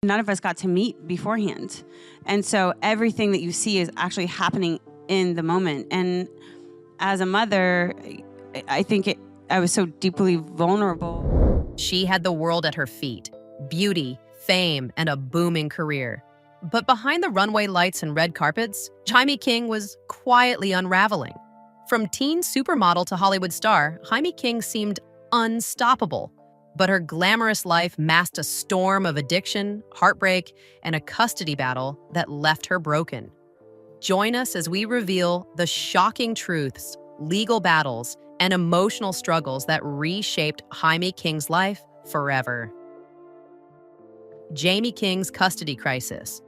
None of us got to meet beforehand. And so everything that you see is actually happening in the moment. And as a mother, I think I was so deeply vulnerable. She had the world at her feet, beauty, fame, and a booming career. But behind the runway lights and red carpets, Jaime King was quietly unraveling. From teen supermodel to Hollywood star, Jaime King seemed unstoppable. But her glamorous life masked a storm of addiction, heartbreak, and a custody battle that left her broken. Join us as we reveal the shocking truths, legal battles, and emotional struggles that reshaped Jaime King's life forever. Jaime King's custody crisis.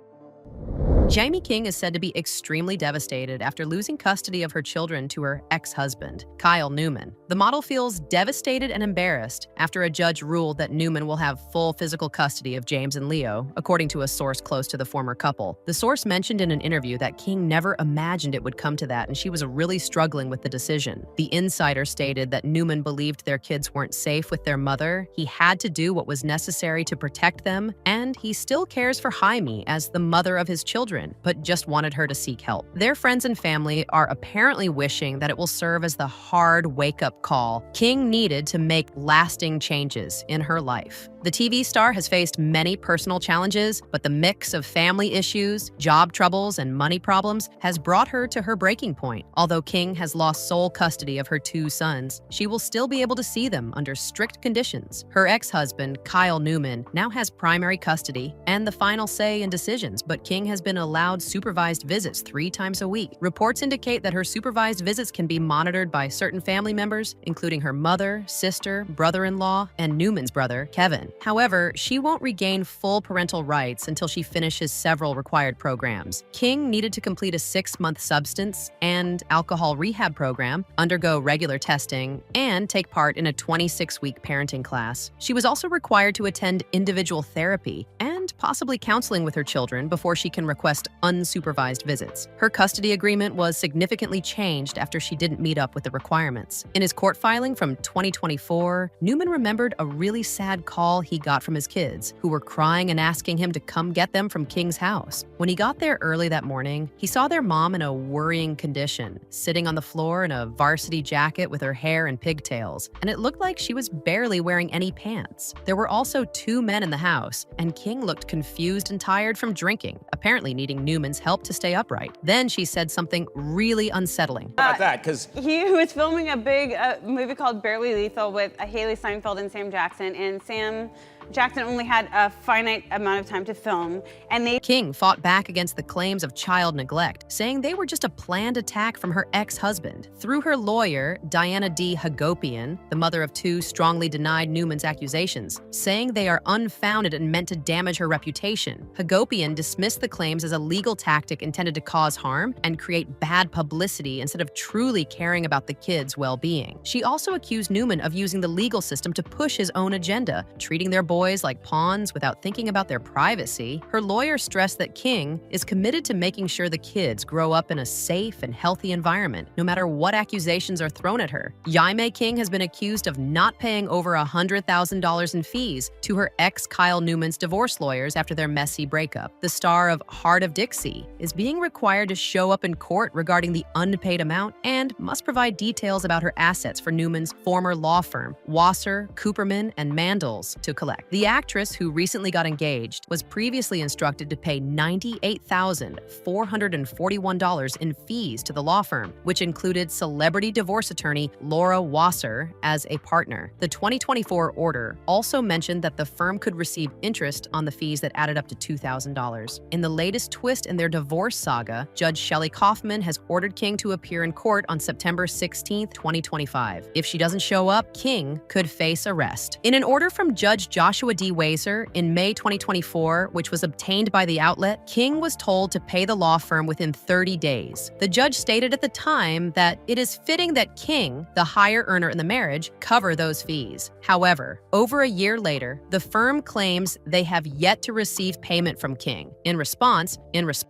Jaime King is said to be extremely devastated after losing custody of her children to her ex-husband, Kyle Newman. The model feels devastated and embarrassed after a judge ruled that Newman will have full physical custody of James and Leo, according to a source close to the former couple. The source mentioned in an interview that King never imagined it would come to that, and she was really struggling with the decision. The insider stated that Newman believed their kids weren't safe with their mother, he had to do what was necessary to protect them, and he still cares for Jaime as the mother of his children, but just wanted her to seek help. Their friends and family are apparently wishing that it will serve as the hard wake-up call King needed to make lasting changes in her life. The TV star has faced many personal challenges, but the mix of family issues, job troubles, and money problems has brought her to her breaking point. Although King has lost sole custody of her 2 sons, she will still be able to see them under strict conditions. Her ex-husband, Kyle Newman, now has primary custody and the final say in decisions, but King has been allowed supervised visits 3 times a week. Reports indicate that her supervised visits can be monitored by certain family members, including her mother, sister, brother-in-law, and Newman's brother, Kevin. However, she won't regain full parental rights until she finishes several required programs. King needed to complete a 6-month substance and alcohol rehab program, undergo regular testing, and take part in a 26-week parenting class. She was also required to attend individual therapy and possibly counseling with her children before she can request unsupervised visits. Her custody agreement was significantly changed after she didn't meet up with the requirements. In his court filing from 2024, Newman remembered a really sad call he got from his kids, who were crying and asking him to come get them from King's house. When he got there early that morning, he saw their mom in a worrying condition, sitting on the floor in a varsity jacket with her hair in pigtails, and it looked like she was barely wearing any pants. There were also 2 men in the house, and King looked confused and tired from drinking, apparently needing Newman's help to stay upright. Then she said something really unsettling. About that, because he was filming a big movie called Barely Lethal with Haley Steinfeld and Sam Jackson, and Sam Jackson only had a finite amount of time to film, and King fought back against the claims of child neglect, saying they were just a planned attack from her ex-husband. Through her lawyer, Diana D. Hagopian, the mother of 2 strongly denied Newman's accusations, saying they are unfounded and meant to damage her reputation. Hagopian dismissed the claims as a legal tactic intended to cause harm and create bad publicity instead of truly caring about the kids' well-being. She also accused Newman of using the legal system to push his own agenda, treating their boys like pawns without thinking about their privacy. Her lawyer stressed that King is committed to making sure the kids grow up in a safe and healthy environment, no matter what accusations are thrown at her. Jaime King has been accused of not paying over $100,000 in fees to her ex Kyle Newman's divorce lawyers after their messy breakup. The star of Heart of Dixie is being required to show up in court regarding the unpaid amount and must provide details about her assets for Newman's former law firm, Wasser, Cooperman, and Mandels, to collect. The actress, who recently got engaged, was previously instructed to pay $98,441 in fees to the law firm, which included celebrity divorce attorney Laura Wasser as a partner. The 2024 order also mentioned that the firm could receive interest on the fees that added up to $2,000. In the latest twist in their divorce saga, Judge Shelley Kaufman has ordered King to appear in court on September 16, 2025. If she doesn't show up, King could face arrest. In an order from Judge Joshua D. Wazer in May 2024, which was obtained by the outlet, King was told to pay the law firm within 30 days. The judge stated at the time that it is fitting that King, the higher earner in the marriage, cover those fees. However, over a year later, the firm claims they have yet to receive payment from King. In response,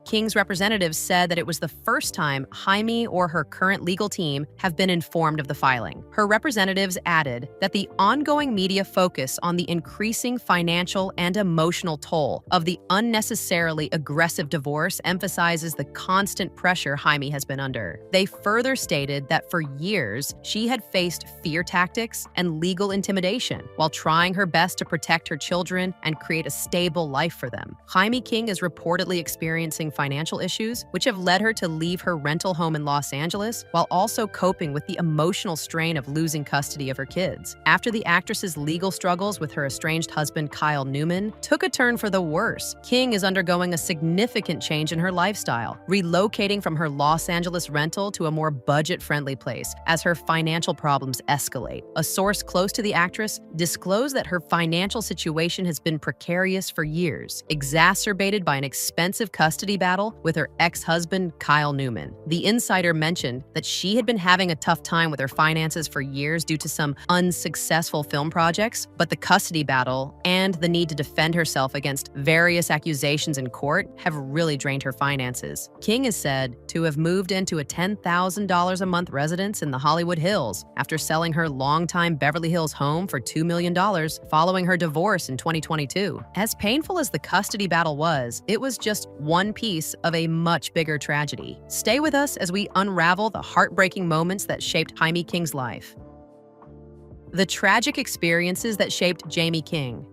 King's representatives said that it was the first time Jaime or her current legal team have been informed of the filing. Her representatives added that the ongoing media focus on the increasing increasing financial and emotional toll of the unnecessarily aggressive divorce emphasizes the constant pressure Jaime has been under. They further stated that for years, she had faced fear tactics and legal intimidation while trying her best to protect her children and create a stable life for them. Jaime King is reportedly experiencing financial issues, which have led her to leave her rental home in Los Angeles while also coping with the emotional strain of losing custody of her kids. After the actress's legal struggles with her estranged husband Kyle Newman took a turn for the worse, King is undergoing a significant change in her lifestyle, relocating from her Los Angeles rental to a more budget-friendly place as her financial problems escalate. A source close to the actress disclosed that her financial situation has been precarious for years, exacerbated by an expensive custody battle with her ex-husband Kyle Newman. The insider mentioned that she had been having a tough time with her finances for years due to some unsuccessful film projects, but the custody battle and the need to defend herself against various accusations in court have really drained her finances. King is said to have moved into a $10,000 a month residence in the Hollywood Hills after selling her longtime Beverly Hills home for $2 million following her divorce in 2022. As painful as the custody battle was, it was just one piece of a much bigger tragedy. Stay with us as we unravel the heartbreaking moments that shaped Jaime King's life. The tragic experiences that shaped Jaime King.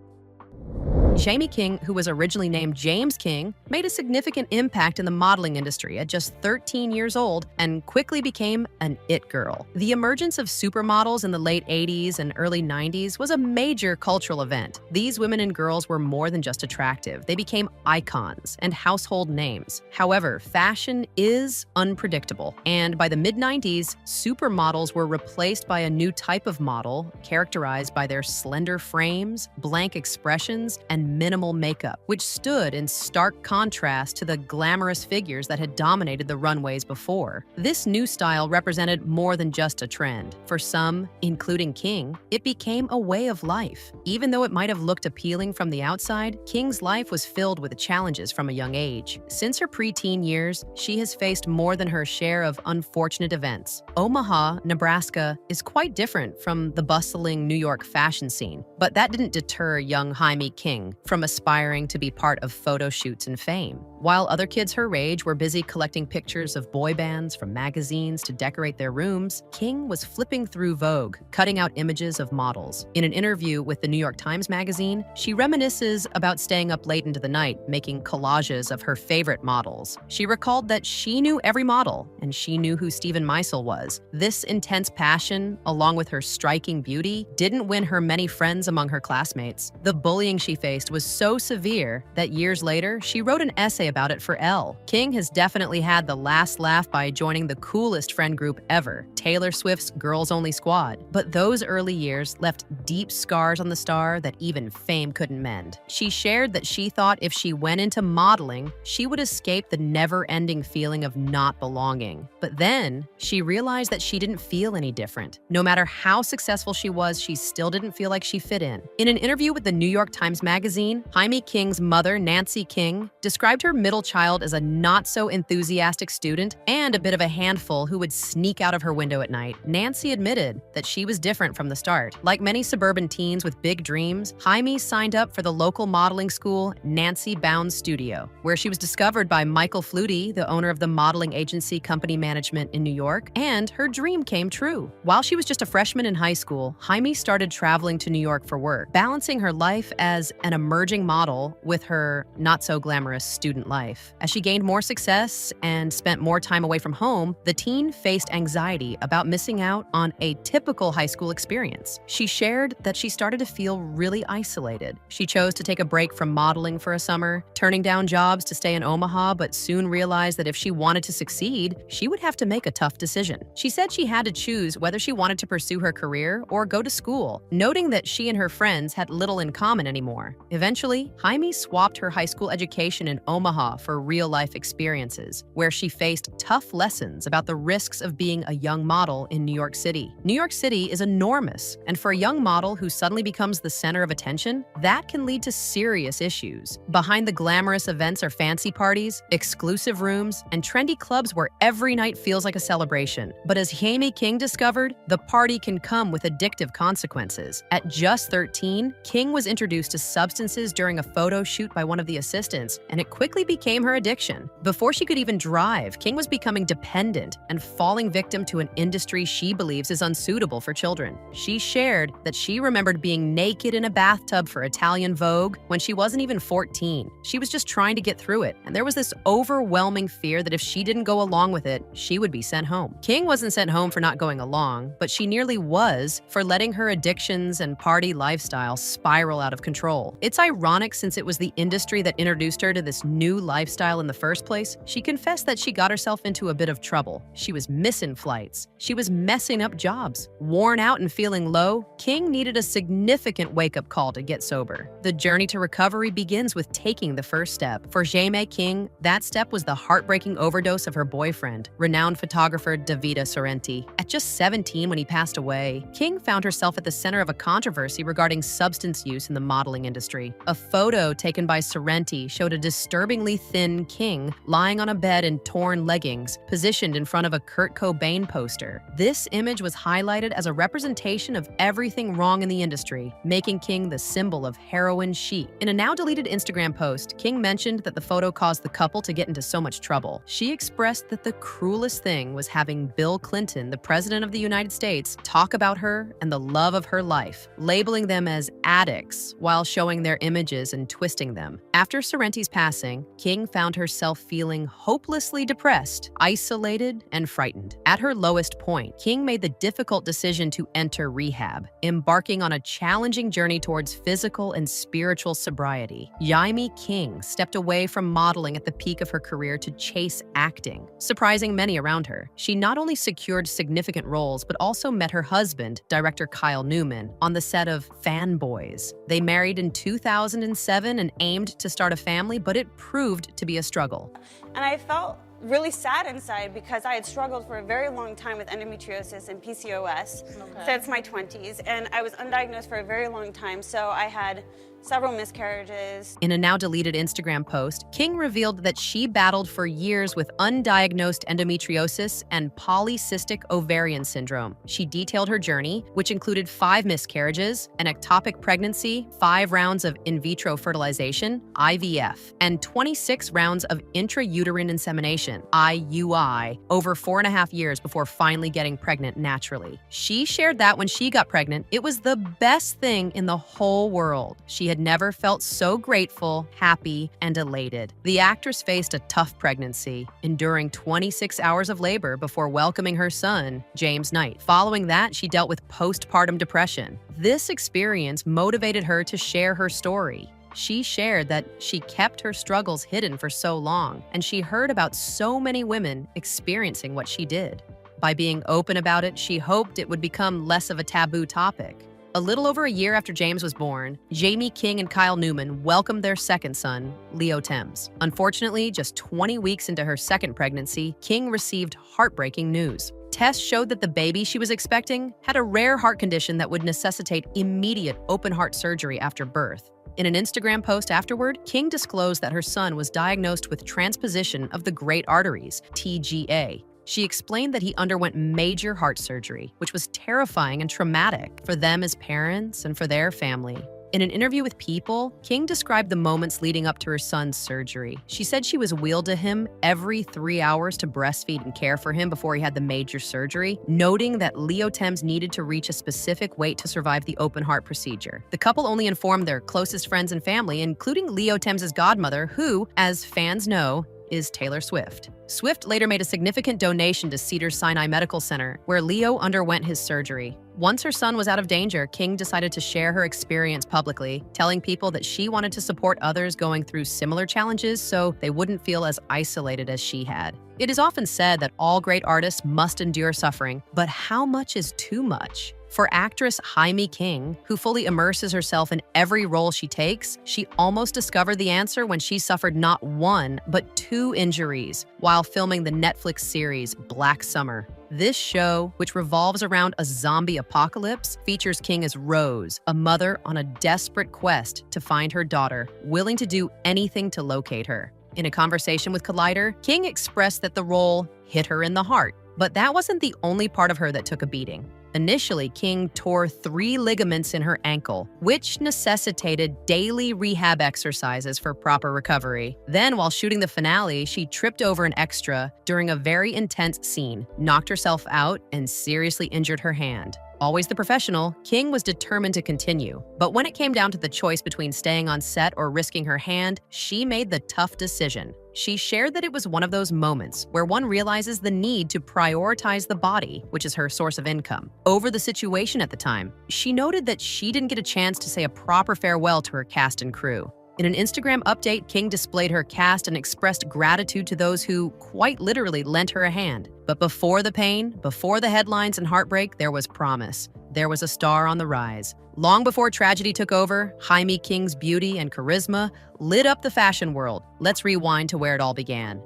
Jaime King, who was originally named James King, made a significant impact in the modeling industry at just 13 years old and quickly became an it girl. The emergence of supermodels in the late 80s and early 90s was a major cultural event. These women and girls were more than just attractive. They became icons and household names. However, fashion is unpredictable, and by the mid-90s, supermodels were replaced by a new type of model characterized by their slender frames, blank expressions, and minimal makeup, which stood in stark contrast to the glamorous figures that had dominated the runways before. This new style represented more than just a trend. For some, including King, it became a way of life. Even though it might have looked appealing from the outside, King's life was filled with challenges from a young age. Since her preteen years, she has faced more than her share of unfortunate events. Omaha, Nebraska is quite different from the bustling New York fashion scene, but that didn't deter young Jaime King from aspiring to be part of photo shoots and fame. While other kids her age were busy collecting pictures of boy bands from magazines to decorate their rooms, King was flipping through Vogue, cutting out images of models. In an interview with the New York Times magazine, she reminisces about staying up late into the night, making collages of her favorite models. She recalled that she knew every model, and she knew who Stephen Meisel was. This intense passion, along with her striking beauty, didn't win her many friends among her classmates. The bullying she faced was so severe that years later, she wrote an essay about it for Elle. King has definitely had the last laugh by joining the coolest friend group ever, Taylor Swift's Girls Only Squad. But those early years left deep scars on the star that even fame couldn't mend. She shared that she thought if she went into modeling, she would escape the never-ending feeling of not belonging. But then, she realized that she didn't feel any different. No matter how successful she was, she still didn't feel like she fit in. In an interview with the New York Times magazine, Jaime King's mother, Nancy King, described her middle child as a not-so-enthusiastic student and a bit of a handful who would sneak out of her window at night. Nancy admitted that she was different from the start. Like many suburban teens with big dreams, Jaime signed up for the local modeling school, Nancy Bounds Studio, where she was discovered by Michael Flutie, the owner of the modeling agency Company Management in New York, and her dream came true. While she was just a freshman in high school, Jaime started traveling to New York for work, balancing her life as an emerging model with her not-so-glamorous student life. As she gained more success and spent more time away from home, the teen faced anxiety about missing out on a typical high school experience. She shared that she started to feel really isolated. She chose to take a break from modeling for a summer, turning down jobs to stay in Omaha, but soon realized that if she wanted to succeed, she would have to make a tough decision. She said she had to choose whether she wanted to pursue her career or go to school, noting that she and her friends had little in common anymore. Eventually, Jaime swapped her high school education in Omaha for real-life experiences, where she faced tough lessons about the risks of being a young model in New York City. New York City is enormous, and for a young model who suddenly becomes the center of attention, that can lead to serious issues. Behind the glamorous events are fancy parties, exclusive rooms, and trendy clubs where every night feels like a celebration. But as Jaime King discovered, the party can come with addictive consequences. At just 13, King was introduced to substances during a photo shoot by one of the assistants, and it quickly became her addiction. Before she could even drive, King was becoming dependent and falling victim to an industry she believes is unsuitable for children. She shared that she remembered being naked in a bathtub for Italian Vogue when she wasn't even 14. She was just trying to get through it, and there was this overwhelming fear that if she didn't go along with it, she would be sent home. King wasn't sent home for not going along, but she nearly was for letting her addictions and party lifestyle spiral out of control. It's ironic, since it was the industry that introduced her to this new lifestyle in the first place. She confessed that she got herself into a bit of trouble. She was missing flights. She was messing up jobs. Worn out and feeling low, King needed a significant wake-up call to get sober. The journey to recovery begins with taking the first step. For Jaime King, that step was the heartbreaking overdose of her boyfriend, renowned photographer Davida Sorrenti. At just 17 when he passed away, King found herself at the center of a controversy regarding substance use in the modeling industry. A photo taken by Sorrenti showed a disturbingly thin King lying on a bed in torn leggings, positioned in front of a Kurt Cobain poster. This image was highlighted as a representation of everything wrong in the industry, making King the symbol of heroin chic. In a now-deleted Instagram post, King mentioned that the photo caused the couple to get into so much trouble. She expressed that the cruelest thing was having Bill Clinton, the President of the United States, talk about her and the love of her life, labeling them as addicts while showing their images and twisting them. After Sorrenti's passing, King found herself feeling hopelessly depressed, isolated, and frightened. At her lowest point, King made the difficult decision to enter rehab, embarking on a challenging journey towards physical and spiritual sobriety. Jaime King stepped away from modeling at the peak of her career to chase acting, surprising many around her. She not only secured significant roles, but also met her husband, director Kyle Newman, on the set of Fanboys. They married in 2007 and aimed to start a family, but it proved to be a struggle. And I felt really sad inside because I had struggled for a very long time with endometriosis and PCOS since my 20s, and I was undiagnosed for a very long time, so I had several miscarriages. In a now-deleted Instagram post, King revealed that she battled for years with undiagnosed endometriosis and polycystic ovarian syndrome. She detailed her journey, which included 5 miscarriages, an ectopic pregnancy, 5 rounds of in vitro fertilization, IVF, and 26 rounds of intrauterine insemination, IUI, over 4.5 years before finally getting pregnant naturally. She shared that when she got pregnant, it was the best thing in the whole world. She had never felt so grateful, happy, and elated. The actress faced a tough pregnancy, enduring 26 hours of labor before welcoming her son, James Knight. Following that, she dealt with postpartum depression. This experience motivated her to share her story. She shared that she kept her struggles hidden for so long, and she heard about so many women experiencing what she did. By being open about it, she hoped it would become less of a taboo topic. A little over a year after James was born, Jaime King and Kyle Newman welcomed their second son, Leo Thames. Unfortunately, just 20 weeks into her second pregnancy, King received heartbreaking news. Tests showed that the baby she was expecting had a rare heart condition that would necessitate immediate open-heart surgery after birth. In an Instagram post afterward, King disclosed that her son was diagnosed with transposition of the great arteries, TGA. She explained that he underwent major heart surgery, which was terrifying and traumatic for them as parents and for their family. In an interview with People, King described the moments leading up to her son's surgery. She said she was wheeled to him every 3 hours to breastfeed and care for him before he had the major surgery, noting that Leo Thames needed to reach a specific weight to survive the open heart procedure. The couple only informed their closest friends and family, including Leo Thames' godmother, who, as fans know, is Taylor Swift. Swift later made a significant donation to Cedars-Sinai Medical Center, where Leo underwent his surgery. Once her son was out of danger, King decided to share her experience publicly, telling people that she wanted to support others going through similar challenges so they wouldn't feel as isolated as she had. It is often said that all great artists must endure suffering, but how much is too much? For actress Jaime King, who fully immerses herself in every role she takes, she almost discovered the answer when she suffered not one, but 2 injuries while filming the Netflix series Black Summer. This show, which revolves around a zombie apocalypse, features King as Rose, a mother on a desperate quest to find her daughter, willing to do anything to locate her. In a conversation with Collider, King expressed that the role hit her in the heart. But that wasn't the only part of her that took a beating. Initially, King tore 3 ligaments in her ankle, which necessitated daily rehab exercises for proper recovery. Then, while shooting the finale, she tripped over an extra during a very intense scene, knocked herself out, and seriously injured her hand. Always the professional, King was determined to continue. But when it came down to the choice between staying on set or risking her hand, she made the tough decision. She shared that it was one of those moments where one realizes the need to prioritize the body, which is her source of income, over the situation at the time. She noted that she didn't get a chance to say a proper farewell to her cast and crew. In an Instagram update, King displayed her cast and expressed gratitude to those who, quite literally, lent her a hand. But before the pain, before the headlines and heartbreak, there was promise. There was a star on the rise. Long before tragedy took over, Jaime King's beauty and charisma lit up the fashion world. Let's rewind to where it all began.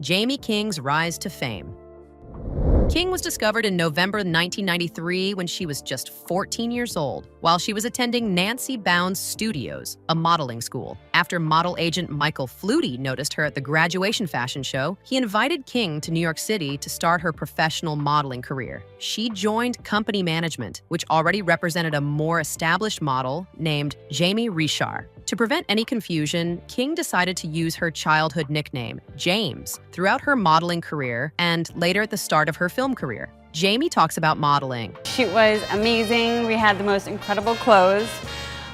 Jaime King's rise to fame. King was discovered in November 1993 when she was just 14 years old, while she was attending Nancy Bounds Studios, a modeling school. After model agent Michael Flutie noticed her at the graduation fashion show, he invited King to New York City to start her professional modeling career. She joined company management, which already represented a more established model named Jamie Richard. To prevent any confusion, King decided to use her childhood nickname, James, throughout her modeling career and later at the start of her film career. Jamie talks about modeling. Shoot was amazing. We had the most incredible clothes.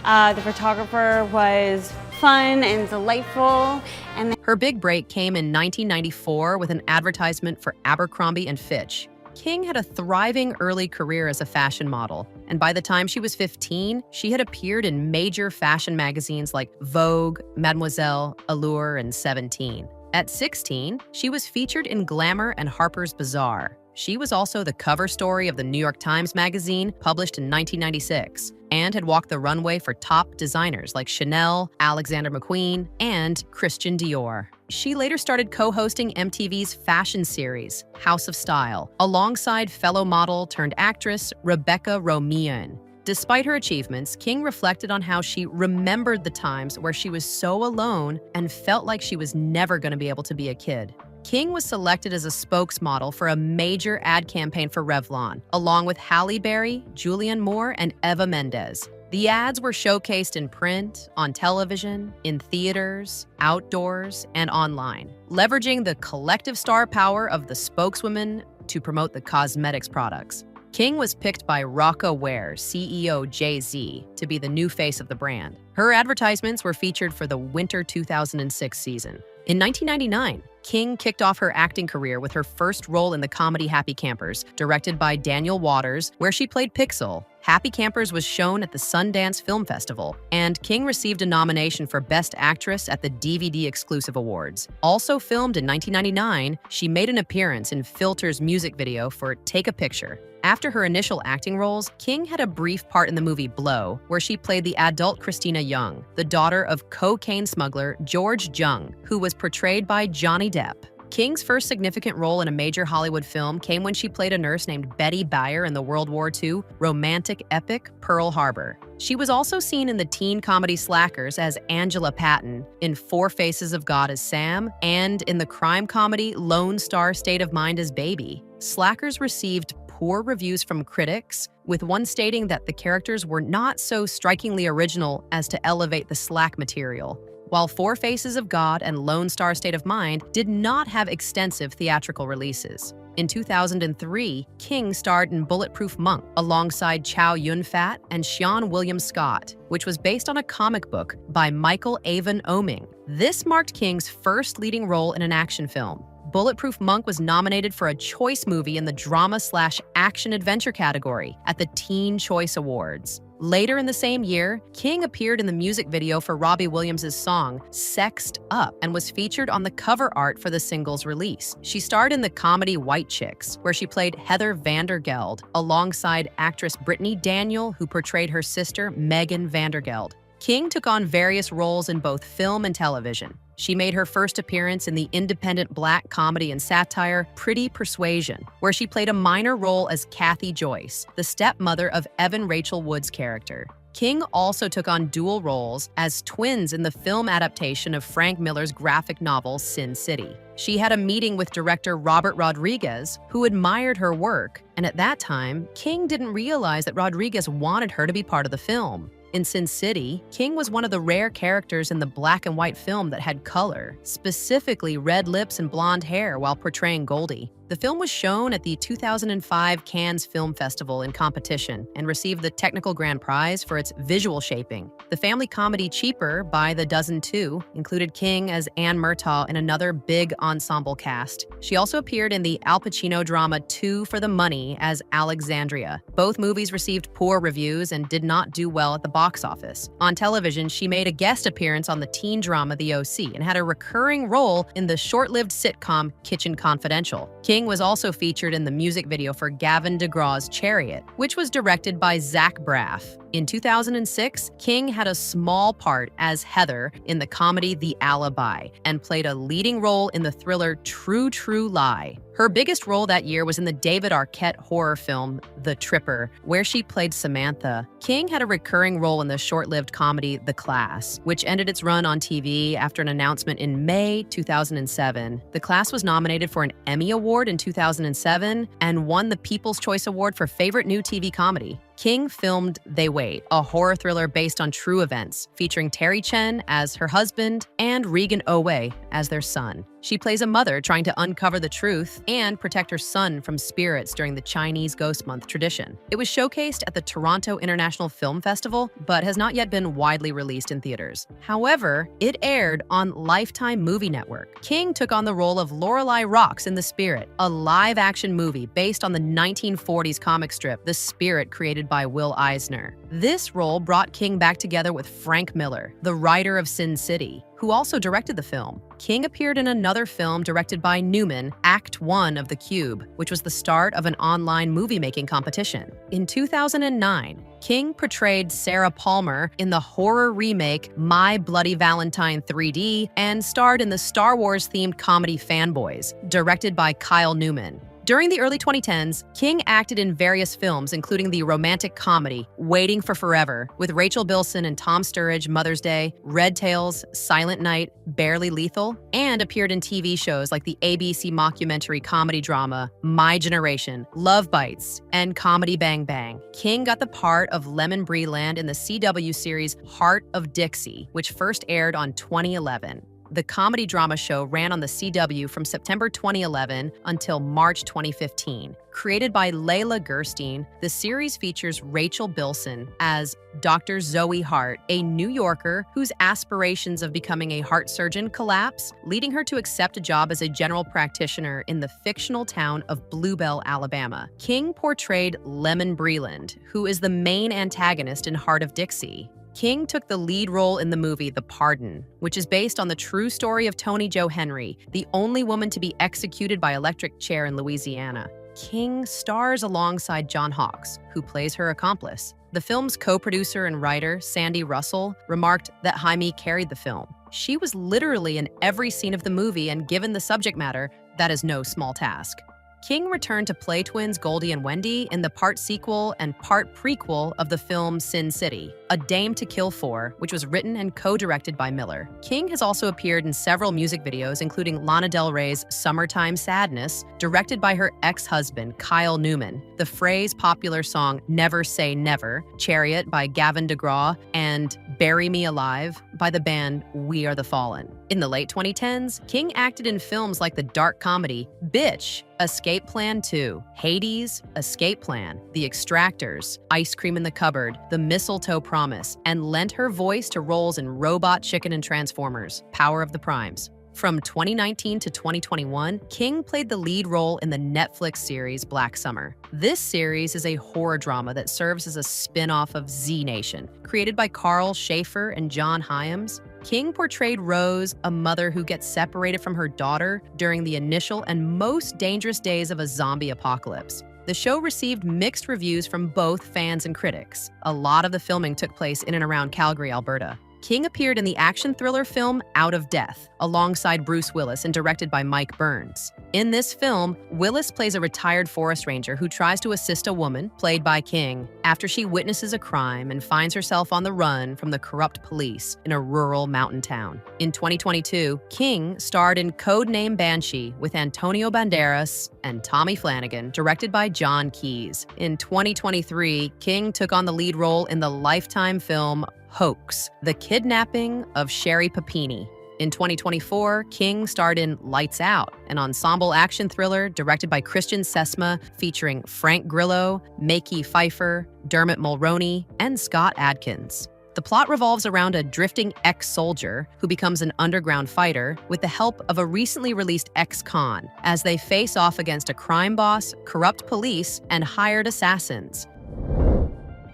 The photographer was fun and delightful. And her big break came in 1994 with an advertisement for Abercrombie & Fitch. King had a thriving early career as a fashion model, and by the time she was 15, she had appeared in major fashion magazines like Vogue, Mademoiselle, Allure, and 17. At 16, she was featured in Glamour and Harper's Bazaar. She was also the cover story of the New York Times Magazine, published in 1996, and had walked the runway for top designers like Chanel, Alexander McQueen, and Christian Dior. She later started co-hosting MTV's fashion series, House of Style, alongside fellow model turned actress Rebecca Romijn. Despite her achievements, King reflected on how she remembered the times where she was so alone and felt like she was never going to be able to be a kid. King was selected as a spokesmodel for a major ad campaign for Revlon, along with Halle Berry, Julianne Moore, and Eva Mendes. The ads were showcased in print, on television, in theaters, outdoors, and online, leveraging the collective star power of the spokeswomen to promote the cosmetics products. King was picked by Rocawear CEO Jay-Z to be the new face of the brand. Her advertisements were featured for the winter 2006 season. In 1999, King kicked off her acting career with her first role in the comedy Happy Campers, directed by Daniel Waters, where she played Pixel. Happy Campers was shown at the Sundance Film Festival, and King received a nomination for Best Actress at the DVD Exclusive Awards. Also filmed in 1999, she made an appearance in Filter's music video for Take a Picture. After her initial acting roles, King had a brief part in the movie Blow, where she played the adult Christina Young, the daughter of cocaine smuggler George Jung, who was portrayed by Johnny Depp. King's first significant role in a major Hollywood film came when she played a nurse named Betty Bayer in the World War II romantic epic Pearl Harbor. She was also seen in the teen comedy Slackers as Angela Patton, in Four Faces of God as Sam, and in the crime comedy Lone Star State of Mind as Baby. Slackers received poor reviews from critics, with one stating that the characters were not so strikingly original as to elevate the Slack material, while Four Faces of God and Lone Star State of Mind did not have extensive theatrical releases. In 2003, King starred in Bulletproof Monk alongside Chow Yun-fat and Sean William Scott, which was based on a comic book by Michael Avon Oeming. This marked King's first leading role in an action film. Bulletproof Monk was nominated for a Choice Movie in the drama/action-adventure category at the Teen Choice Awards. Later in the same year, King appeared in the music video for Robbie Williams' song Sexed Up and was featured on the cover art for the single's release. She starred in the comedy White Chicks, where she played Heather Vandergeld alongside actress Brittany Daniel, who portrayed her sister Megan Vandergeld. King took on various roles in both film and television. She made her first appearance in the independent black comedy and satire Pretty Persuasion, where she played a minor role as Kathy Joyce, the stepmother of Evan Rachel Wood's character. King also took on dual roles as twins in the film adaptation of Frank Miller's graphic novel Sin City. She had a meeting with director Robert Rodriguez, who admired her work, and at that time, King didn't realize that Rodriguez wanted her to be part of the film. In Sin City, King was one of the rare characters in the black and white film that had color, specifically red lips and blonde hair while portraying Goldie. The film was shown at the 2005 Cannes Film Festival in competition and received the technical grand prize for its visual shaping. The family comedy Cheaper by The Dozen Two included King as Anne Murtaugh in another big ensemble cast. She also appeared in the Al Pacino drama Two for the Money as Alexandria. Both movies received poor reviews and did not do well at the box office. On television, she made a guest appearance on the teen drama The OC and had a recurring role in the short-lived sitcom Kitchen Confidential. King was also featured in the music video for Gavin DeGraw's Chariot, which was directed by Zach Braff. In 2006, King had a small part as Heather in the comedy The Alibi and played a leading role in the thriller True True Lie. Her biggest role that year was in the David Arquette horror film The Tripper, where she played Samantha. King had a recurring role in the short-lived comedy The Class, which ended its run on TV after an announcement in May 2007. The Class was nominated for an Emmy Award in 2007 and won the People's Choice Award for Favorite New TV Comedy. King filmed They Wait, a horror thriller based on true events, featuring Terry Chen as her husband and Regan Owe as their son. She plays a mother trying to uncover the truth and protect her son from spirits during the Chinese Ghost Month tradition. It was showcased at the Toronto International Film Festival, but has not yet been widely released in theaters. However, it aired on Lifetime Movie Network. King took on the role of Lorelei Rocks in The Spirit, a live-action movie based on the 1940s comic strip The Spirit created by Will Eisner. This role brought King back together with Frank Miller, the writer of Sin City, who also directed the film. King appeared in another film directed by Newman, Act 1 of The Cube, which was the start of an online movie-making competition. In 2009, King portrayed Sarah Palmer in the horror remake My Bloody Valentine 3D and starred in the Star Wars-themed comedy Fanboys, directed by Kyle Newman. During the early 2010s, King acted in various films, including the romantic comedy Waiting for Forever with Rachel Bilson and Tom Sturridge, Mother's Day, Red Tails, Silent Night, Barely Lethal, and appeared in TV shows like the ABC mockumentary comedy drama My Generation, Love Bites, and Comedy Bang Bang. King got the part of Lemon Breland in the CW series Heart of Dixie, which first aired on 2011. The comedy drama show ran on the CW from September 2011 until March 2015. Created by Layla Gerstein, the series features Rachel Bilson as Dr. Zoe Hart, a New Yorker whose aspirations of becoming a heart surgeon collapse, leading her to accept a job as a general practitioner in the fictional town of Bluebell, Alabama. King portrayed Lemon Breland, who is the main antagonist in Heart of Dixie. King took the lead role in the movie The Pardon, which is based on the true story of Toni Jo Henry, the only woman to be executed by electric chair in Louisiana. King stars alongside John Hawkes, who plays her accomplice. The film's co-producer and writer, Sandy Russell, remarked that Jaime carried the film. She was literally in every scene of the movie, and given the subject matter, that is no small task. King returned to play twins Goldie and Wendy in the part sequel and part prequel of the film Sin City, A Dame to Kill For, which was written and co-directed by Miller. King has also appeared in several music videos, including Lana Del Rey's Summertime Sadness, directed by her ex-husband, Kyle Newman, the Phrase popular song Never Say Never, Chariot by Gavin DeGraw, and Bury Me Alive by the band We Are the Fallen. In the late 2010s, King acted in films like the dark comedy Bitch, Escape Plan 2, Hades, Escape Plan, The Extractors, Ice Cream in the Cupboard, The Mistletoe Promise, and lent her voice to roles in Robot Chicken and Transformers, Power of the Primes. From 2019 to 2021, King played the lead role in the Netflix series Black Summer. This series is a horror drama that serves as a spin-off of Z Nation. Created by Carl Schaefer and John Hyams, King portrayed Rose, a mother who gets separated from her daughter during the initial and most dangerous days of a zombie apocalypse. The show received mixed reviews from both fans and critics. A lot of the filming took place in and around Calgary, Alberta. King appeared in the action thriller film Out of Death, alongside Bruce Willis and directed by Mike Burns. In this film, Willis plays a retired forest ranger who tries to assist a woman, played by King, after she witnesses a crime and finds herself on the run from the corrupt police in a rural mountain town. In 2022, King starred in Codename Banshee with Antonio Banderas and Tommy Flanagan, directed by John Keyes. In 2023, King took on the lead role in the Lifetime film Hoax, the kidnapping of Sherry Papini. In 2024, King starred in Lights Out, an ensemble action thriller directed by Christian Sesma featuring Frank Grillo, Makey Pfeiffer, Dermot Mulroney, and Scott Adkins. The plot revolves around a drifting ex-soldier who becomes an underground fighter with the help of a recently released ex-con as they face off against a crime boss, corrupt police, and hired assassins.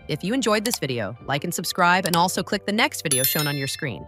If you enjoyed this video, like and subscribe, and also click the next video shown on your screen.